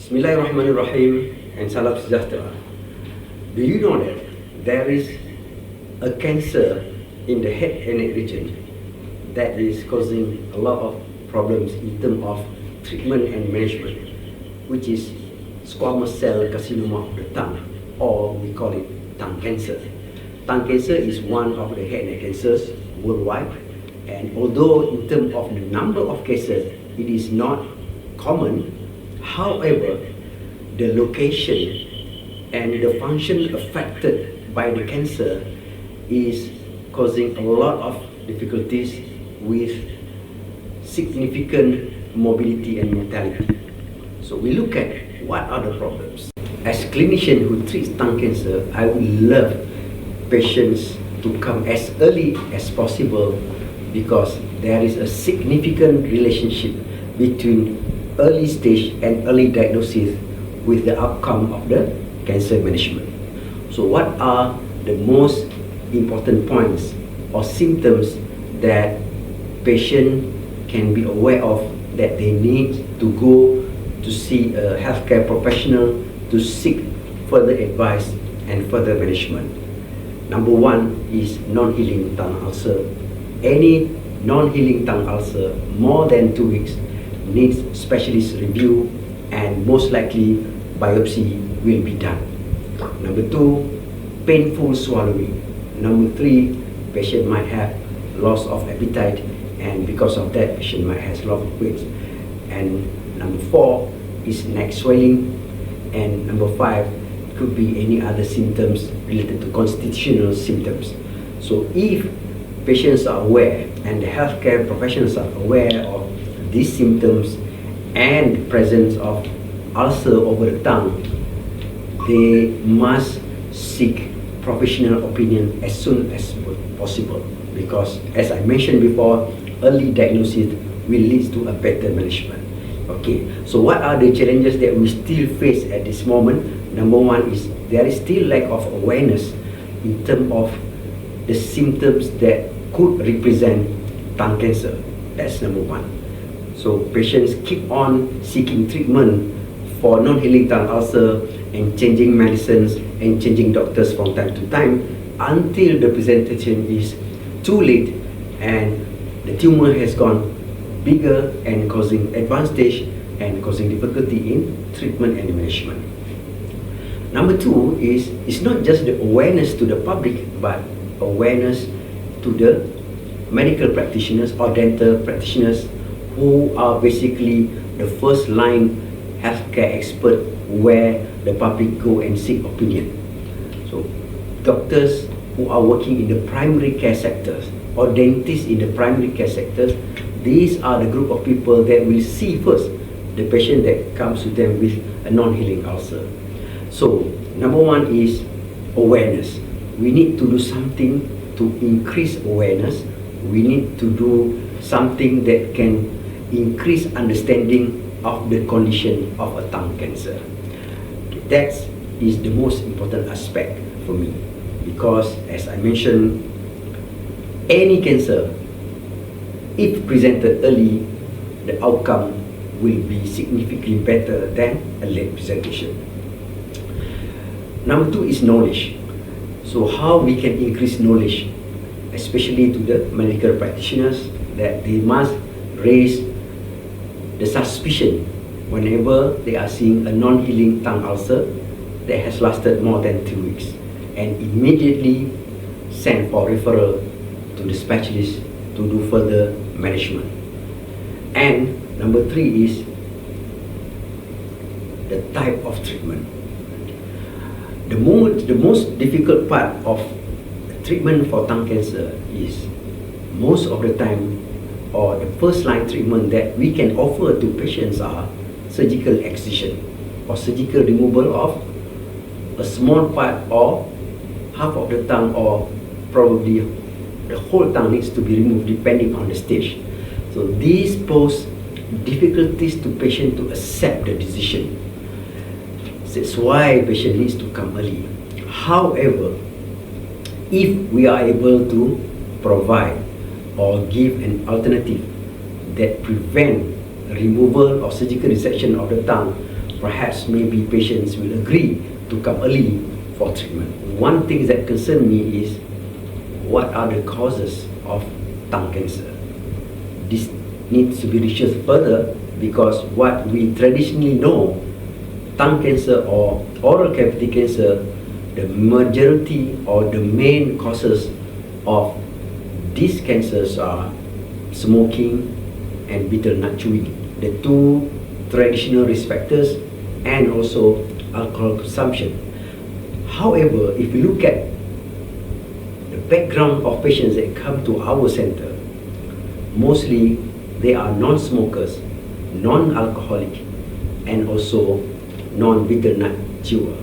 Bismillahirrahmanirrahim and salam sejahtera. Do you know that there is a cancer in the head and neck region that is causing a lot of problems in terms of treatment and management, which is squamous cell carcinoma of the tongue, or we call it tongue cancer. Tongue cancer is one of the head and neck cancers worldwide, and although in terms of the number of cases it is not common, however, the location and the function affected by the cancer is causing a lot of difficulties with significant morbidity and mortality. So we look at what are the problems. As a clinician who treats tongue cancer, I would love patients to come as early as possible because there is a significant relationship between early stage and early diagnosis with the outcome of the cancer management. So what are the most important points or symptoms that patient can be aware of that they need to go to see a healthcare professional to seek further advice and further management? Number one is non-healing tongue ulcer. Any non-healing tongue ulcer more than 2 weeks needs specialist review, and most likely biopsy will be done. Number two, painful swallowing. Number three, patient might have loss of appetite, and because of that patient might have loss of weight. And number four is neck swelling, and number five could be any other symptoms related to constitutional symptoms. So if patients are aware and the healthcare professionals are aware of these symptoms and presence of ulcer over the tongue, they must seek professional opinion as soon as possible, because as I mentioned before, early diagnosis will lead to a better management. Okay, so what are the challenges that we still face at this moment? Number one is there is still lack of awareness in terms of the symptoms that could represent tongue cancer. That's number one. So patients keep on seeking treatment for non-healing tongue ulcer and changing medicines and changing doctors from time to time until the presentation is too late and the tumor has gone bigger and causing advanced stage and causing difficulty in treatment and management. Number two is it's not just the awareness to the public, but awareness to the medical practitioners or dental practitioners who are basically the first line healthcare expert where the public go and seek opinion. So doctors who are working in the primary care sectors or dentists in the primary care sectors, these are the group of people that will see first the patient that comes to them with a non-healing ulcer. So number one is awareness. We need to do something to increase awareness. We need to do something that can increase understanding of the condition of a tongue cancer. That is the most important aspect for me, because as I mentioned, any cancer, if presented early, the outcome will be significantly better than a late presentation. Number two is knowledge. So how we can increase knowledge, especially to the medical practitioners, that they must raise the suspicion whenever they are seeing a non-healing tongue ulcer that has lasted more than 2 weeks, and immediately send for referral to the specialist to do further management. And number three is the type of treatment. The most difficult part of treatment for tongue cancer is most of the time, or the first line treatment that we can offer to patients are surgical excision or surgical removal of a small part or half of the tongue, or probably the whole tongue needs to be removed depending on the stage. So these pose difficulties to patient to accept the decision. That's why patient needs to come early. However, if we are able to provide or give an alternative that prevent removal or surgical resection of the tongue perhaps maybe patients will agree to come early for treatment. One thing that concerns me is what are the causes of tongue cancer. This needs to be researched further, because what we traditionally know, tongue cancer or oral cavity cancer, the majority or the main causes of these cancers are smoking and bitter nut chewing, the two traditional risk factors, and also alcohol consumption. However, if you look at the background of patients that come to our center, mostly they are non-smokers, non-alcoholic, and also non-bitter nut chewer.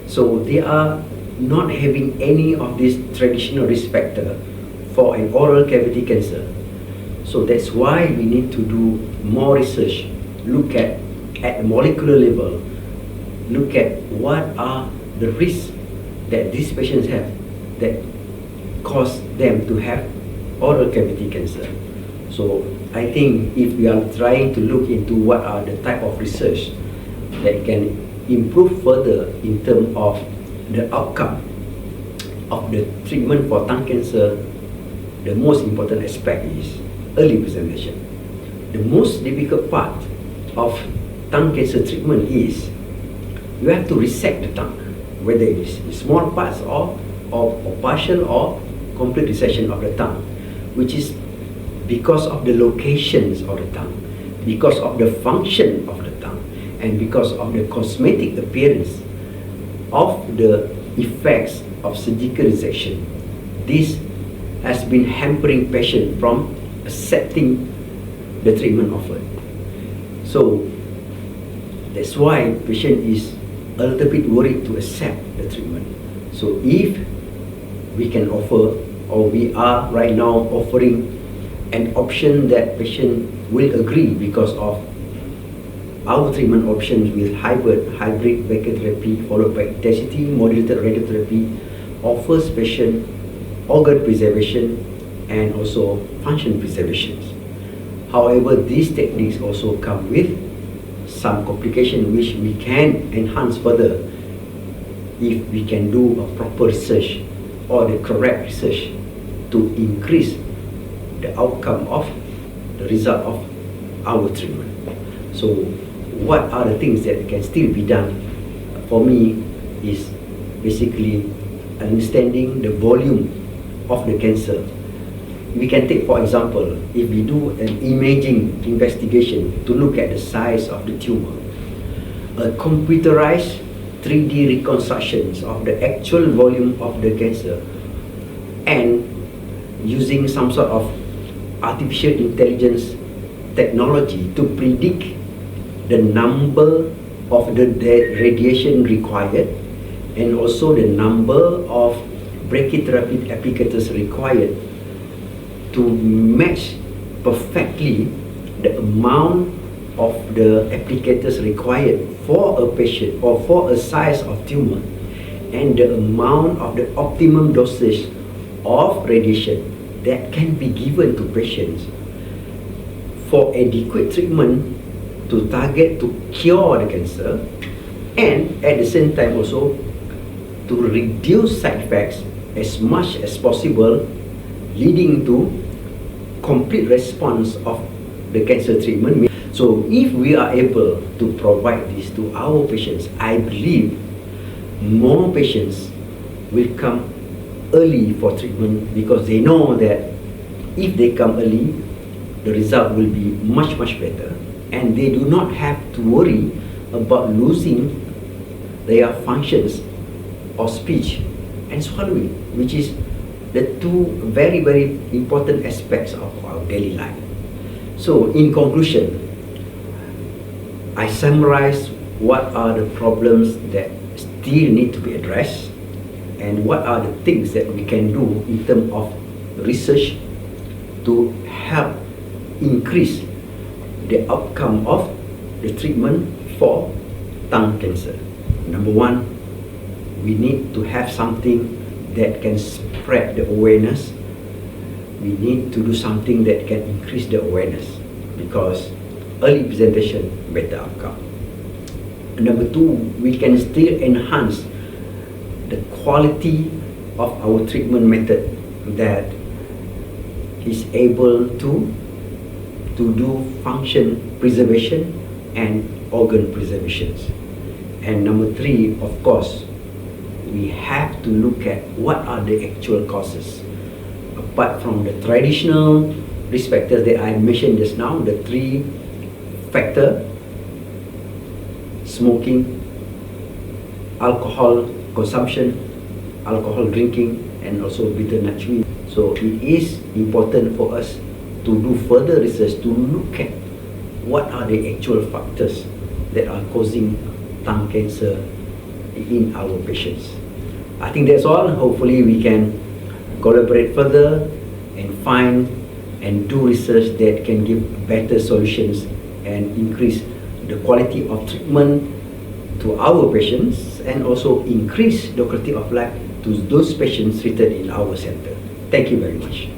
So they are not having any of these traditional risk factor for an oral cavity cancer. So that's why we need to do more research, look at a molecular level, look at what are the risks that these patients have that cause them to have oral cavity cancer. So I think if we are trying to look into what are the type of research that can improve further in terms of the outcome of the treatment for tongue cancer, the most important aspect is early presentation. The most difficult part of tongue cancer treatment is you have to resect the tongue, whether it is small parts or partial or complete resection of the tongue, which is because of the locations of the tongue, because of the function of the tongue, and because of the cosmetic appearance of the effects of surgical resection. This has been hampering patients from accepting the treatment offered. So that's why patient is a little bit worried to accept the treatment. So if we can offer, or we are right now offering an option that patient will agree because of our treatment options with HyBIRT, hybrid brachytherapy followed by intensity modulated radiotherapy, offers patient organ preservation and also function preservations. However, these techniques also come with some complications which we can enhance further if we can do a proper research or the correct research to increase the outcome of the result of our treatment. So what are the things that can still be done? For me is basically understanding the volume of the cancer. We can take, for example, if we do an imaging investigation to look at the size of the tumor, a computerized 3D reconstructions of the actual volume of the cancer, and using some sort of artificial intelligence technology to predict the number of the radiation required and also the number of brachytherapy applicators required to match perfectly the amount of the applicators required for a patient or for a size of tumor, and the amount of the optimum dosage of radiation that can be given to patients for adequate treatment to target to cure the cancer, and at the same time also to reduce side effects as much as possible, leading to complete response of the cancer treatment. So if we are able to provide this to our patients, I believe more patients will come early for treatment, because they know that if they come early, the result will be much better, and they do not have to worry about losing their functions of speech and swallowing, which is the two very important aspects of our daily life. So in conclusion, I summarize what are the problems that still need to be addressed and what are the things that we can do in terms of research to help increase the outcome of the treatment for tongue cancer. Number one, we need to have something that can spread the awareness. We need to do something that can increase the awareness, because early presentation, better outcome. Number two, we can still enhance the quality of our treatment method that is able to do function preservation and organ preservations. And number three, of course, we have to look at what are the actual causes. Apart from the traditional risk factors that I mentioned just now, the three factors: smoking, alcohol consumption, alcohol drinking, and also bitter nut chewing. So it is important for us to do further research to look at what are the actual factors that are causing tongue cancer in our patients. I think that's all. Hopefully we can collaborate further and find and do research that can give better solutions and increase the quality of treatment to our patients, and also increase the quality of life to those patients treated in our center. Thank you very much.